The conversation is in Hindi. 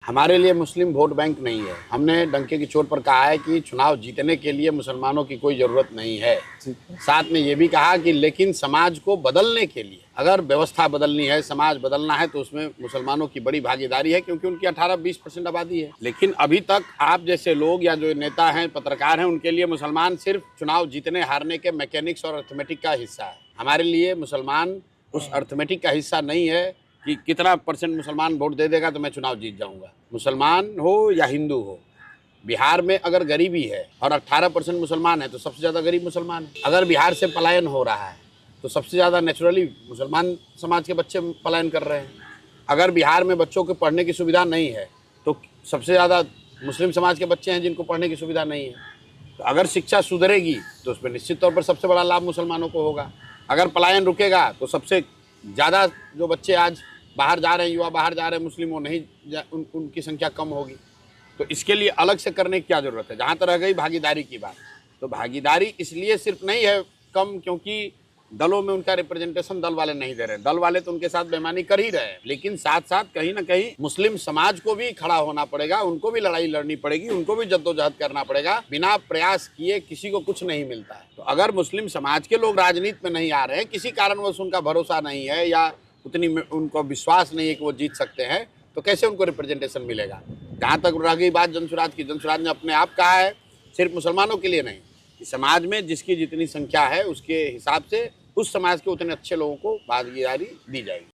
हमारे लिए मुस्लिम वोट बैंक नहीं है। हमने डंके की चोट पर कहा है कि चुनाव जीतने के लिए मुसलमानों की कोई ज़रूरत नहीं है। साथ में ये भी कहा कि लेकिन समाज को बदलने के लिए अगर व्यवस्था बदलनी है, समाज बदलना है, तो उसमें मुसलमानों की बड़ी भागीदारी है, क्योंकि उनकी 18-20% आबादी है। लेकिन अभी तक आप जैसे लोग या जो नेता हैं, पत्रकार हैं, उनके लिए मुसलमान सिर्फ चुनाव जीतने हारने के मैकेनिक्स और अर्थमेटिक का हिस्सा है। हमारे लिए मुसलमान उस अर्थमेटिक का हिस्सा नहीं है कि कितना परसेंट मुसलमान वोट दे देगा तो मैं चुनाव जीत जाऊंगा। मुसलमान हो या हिंदू हो, बिहार में अगर गरीबी है और 18% मुसलमान है तो सबसे ज़्यादा गरीब मुसलमान है। अगर बिहार से पलायन हो रहा है तो सबसे ज़्यादा नेचुरली मुसलमान समाज के बच्चे पलायन कर रहे हैं। अगर बिहार में बच्चों को पढ़ने की सुविधा नहीं है तो सबसे ज़्यादा मुस्लिम समाज के बच्चे हैं जिनको पढ़ने की सुविधा नहीं है। तो अगर शिक्षा सुधरेगी तो उसमें निश्चित तौर पर सबसे बड़ा लाभ मुसलमानों को होगा। अगर पलायन रुकेगा तो सबसे ज़्यादा जो बच्चे आज बाहर जा रहे हैं, युवा बाहर जा रहे हैं मुस्लिम, वो नहीं उनकी संख्या कम होगी। तो इसके लिए अलग से करने की क्या ज़रूरत है। जहाँ तक रह गई भागीदारी की बात, तो भागीदारी इसलिए सिर्फ नहीं है कम क्योंकि दलों में उनका रिप्रेजेंटेशन दल वाले नहीं दे रहे। दल वाले तो उनके साथ बेईमानी कर ही रहे हैं, लेकिन साथ साथ कहीं ना कहीं मुस्लिम समाज को भी खड़ा होना पड़ेगा, उनको भी लड़ाई लड़नी पड़ेगी, उनको भी जद्दोजहद करना पड़ेगा। बिना प्रयास किए किसी को कुछ नहीं मिलता है। तो अगर मुस्लिम समाज के लोग राजनीति में नहीं आ रहे हैं, किसी कारणवश उनका भरोसा नहीं है या उतनी उनको विश्वास नहीं है कि वो जीत सकते हैं, तो कैसे उनको रिप्रेजेंटेशन मिलेगा। जहाँ तक रह गई बात जनसुराज की, जनसुराज ने अपने आप कहा है, सिर्फ मुसलमानों के लिए नहीं, कि समाज में जिसकी जितनी संख्या है उसके हिसाब से उस समाज के उतने अच्छे लोगों को भागीदारी दी जाएगी।